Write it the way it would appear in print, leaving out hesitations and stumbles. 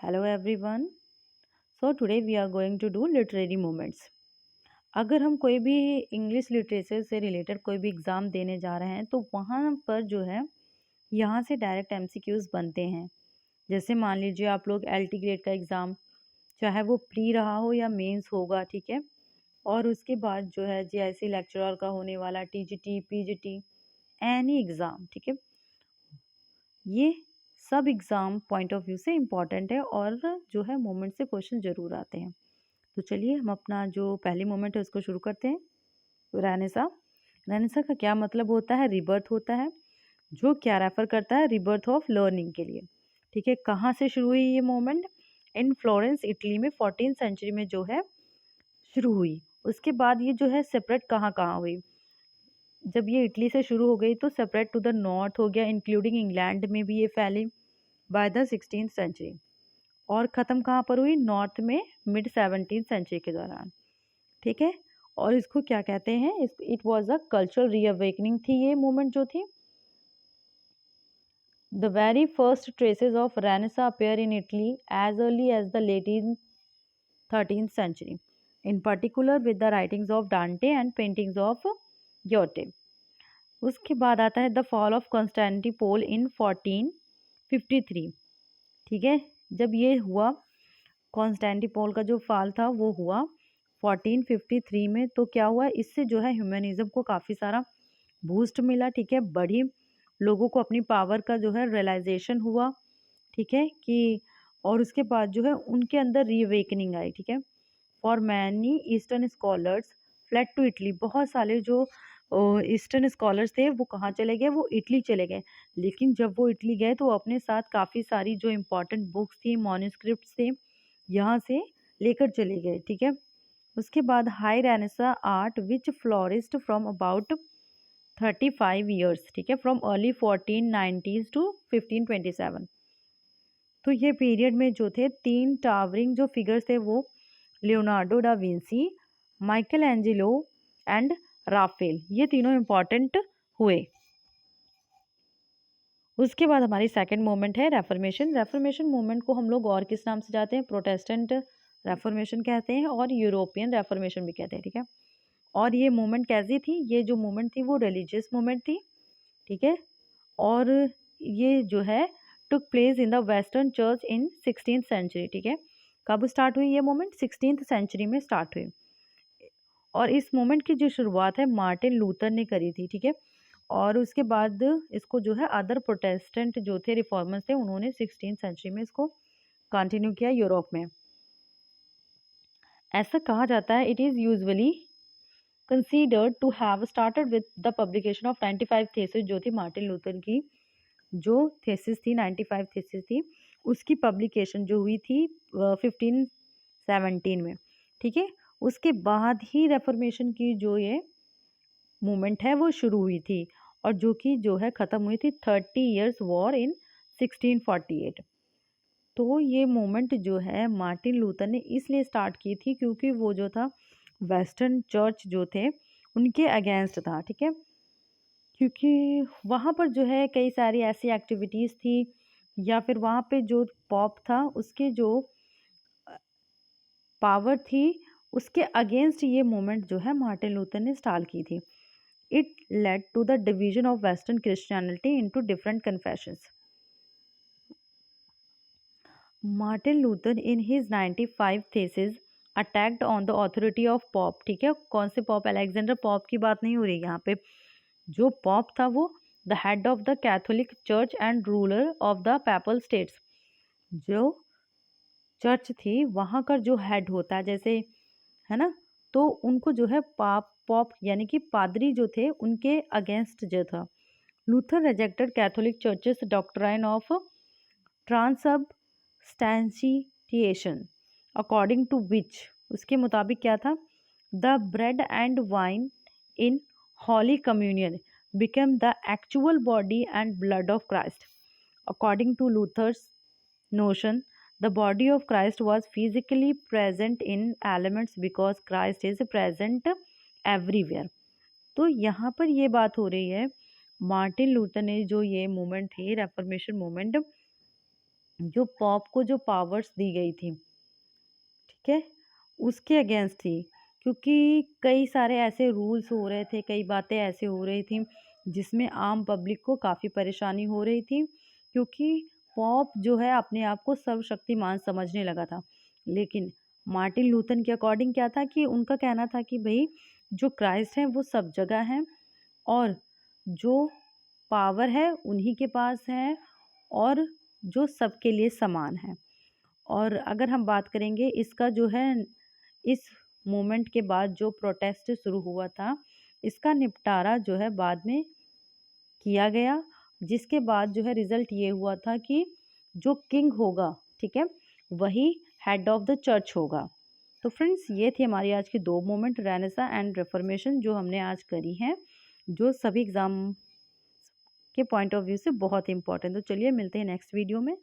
Hello everyone. So today we are going to do literary moments. अगर हम कोई भी इंग्लिश लिटरेचर से रिलेटेड कोई भी एग्ज़ाम देने जा रहे हैं तो वहाँ पर जो है यहाँ से डायरेक्ट एमसीक्यूज़ बनते हैं। जैसे मान लीजिए आप लोग एलटी ग्रेड का एग्ज़ाम चाहे वो प्री रहा हो या मेंस होगा, ठीक है? और उसके बाद जो है जेआईसी लेक्चरर का होने वाला टीजीटी, पीजीटी, एनी एग्ज़ाम, ठीक है? ये सब एग्ज़ाम पॉइंट ऑफ व्यू से इम्पॉर्टेंट है और जो है मोमेंट से क्वेश्चन ज़रूर आते हैं। तो चलिए हम अपना जो पहली मोमेंट है उसको शुरू करते हैं। रेनेसा। रेनेसा का क्या मतलब होता है? रिबर्थ होता है, जो क्या रेफर करता है? रिबर्थ ऑफ लर्निंग के लिए। ठीक है, कहाँ से शुरू हुई ये मोमेंट? इन फ्लोरेंस इटली में 14th सेंचुरी में जो है शुरू हुई। उसके बाद ये जो है सेपरेट कहाँ कहाँ हुई? जब ये इटली से शुरू हो गई तो सेपरेट टू द नॉर्थ हो गया, इंक्लूडिंग इंग्लैंड में भी ये फैली बाय द 16th सेंचुरी। और ख़त्म कहाँ पर हुई? नॉर्थ में मिड 17th सेंचुरी के दौरान। ठीक है, और इसको क्या कहते हैं? It was a cultural reawakening थी ये मूवमेंट जो थी। The very first traces of renaissance appear in Italy as early as the late in 13th century, in particular with the writings of Dante and paintings of Giotto. उसके बाद आता है the fall of Constantinople in 1453। ठीक है, जब ये हुआ Constantinople का जो फाल था वो हुआ 1453 में, तो क्या हुआ इससे जो है ह्यूमनिज्म को काफ़ी सारा बूस्ट मिला। ठीक है, बढ़ी, लोगों को अपनी पावर का जो है रियलाइजेशन हुआ। ठीक है कि और उसके बाद जो है उनके अंदर रीअवेकनिंग आई। ठीक है, for many eastern scholars fled to Italy. बहुत सारे जो ईस्टर्न स्कॉलर्स थे वो कहाँ चले गए? वो इटली चले गए। लेकिन जब वो इटली गए तो अपने साथ काफ़ी सारी जो इम्पोर्टेंट बुक्स थी, मॉन्यूस्क्रिप्ट्स थे, यहाँ से लेकर चले गए। ठीक है, उसके बाद high Renaissance art which florist from about 35 years. ठीक है, फ्रॉम अर्ली 1490s टू 1527। तो ये पीरियड में जो थे तीन टावरिंग जो फिगर्स थे वो Leonardo da Vinci, Michelangelo and Raphael, ये तीनों इम्पॉर्टेंट हुए। उसके बाद हमारी सेकंड मूवमेंट है रेफर्मेशन। रेफर्मेशन मूवमेंट को हम लोग और किस नाम से जाते हैं? प्रोटेस्टेंट रेफर्मेशन कहते हैं और यूरोपियन रेफर्मेशन भी कहते हैं। ठीक है, और ये मूवमेंट कैसी थी? ये जो मूवमेंट थी वो रिलीजियस मूवमेंट थी। ठीक है, और ये जो है took place in the western church in 16th century. ठीक है, कब स्टार्ट हुई ये मूवमेंट? 16th सेंचुरी में स्टार्ट हुई। और इस मूवमेंट की जो शुरुआत है मार्टिन लूथर ने करी थी। ठीक है, और उसके बाद इसको जो है अदर प्रोटेस्टेंट जो थे रिफॉर्मर्स थे उन्होंने 16th सेंचुरी में इसको कंटिन्यू किया यूरोप में। ऐसा कहा जाता है it is usually considered to have started with the publication of 95 thesis, जो थी मार्टिन लूथर की जो थेसिस थी, 95 थेसिस थी, उसकी पब्लिकेशन जो हुई थी 1517 में। ठीक है, उसके बाद ही रेफॉर्मेशन की जो ये मूवमेंट है वो शुरू हुई थी, और जो कि जो है ख़त्म हुई थी 30 इयर्स वॉर इन 1648। तो ये मूवमेंट जो है मार्टिन लूथर ने इसलिए स्टार्ट की थी क्योंकि वो जो था वेस्टर्न चर्च जो थे उनके अगेंस्ट था। ठीक है, क्योंकि वहाँ पर जो है कई सारी ऐसी एक्टिविटीज़ थी, या फिर वहाँ पे जो पॉप था उसके जो पावर थी उसके अगेंस्ट ये मूवमेंट जो है मार्टिन लूथर ने स्टार्ट की थी। It led to the division of western christianity into different confessions. Martin Luther in his 95 thesis attacked on the authority of pope. ठीक है, कौन से पॉप? अलेक्जेंडर पॉप की बात नहीं हो रही यहाँ पे। जो पॉप था वो the head of the Catholic church and ruler of the PayPal states. जो चर्च थी वहाँ का जो हेड होता है, जैसे है ना, तो उनको जो है पॉप यानी कि पादरी जो थे उनके अगेंस्ट जो था। Luther rejected Catholic churches doctrine of transubstantiation, according to which, उसके मुताबिक क्या था? The bread and wine in holy communion become the actual body and blood of Christ. According to Luther's notion, the body of Christ was physically present in elements because Christ is present everywhere। तो यहाँ पर ये बात हो रही है, Martin Luther ने जो ये मूवमेंट थी रेफॉर्मेशन मूवमेंट, जो पॉप को जो पावर्स दी गई थी, ठीक है, उसके अगेंस्ट थी। क्योंकि कई सारे ऐसे रूल्स हो रहे थे, कई बातें ऐसे हो रही थी जिसमें आम पब्लिक को काफ़ी परेशानी हो रही थी, क्योंकि पॉप जो है अपने आप को सर्वशक्तिमान समझने लगा था। लेकिन मार्टिन लूथर के अकॉर्डिंग क्या था कि उनका कहना था कि भई जो क्राइस्ट हैं वो सब जगह हैं, और जो पावर है उन्हीं के पास है, और जो सबके लिए समान है। और अगर हम बात करेंगे इसका जो है, इस मूवमेंट के बाद जो प्रोटेस्ट शुरू हुआ था, इसका निपटारा जो है बाद में किया गया, जिसके बाद जो है रिजल्ट ये हुआ था कि जो किंग होगा, ठीक है, वही हेड ऑफ द चर्च होगा। तो फ्रेंड्स, ये थी हमारी आज की दो मूवमेंट, रेनेसा एंड रिफॉर्मेशन, जो हमने आज करी हैं, जो सभी एग्जाम के पॉइंट ऑफ व्यू से बहुत इंपॉर्टेंट। तो चलिए मिलते हैं नेक्स्ट वीडियो में।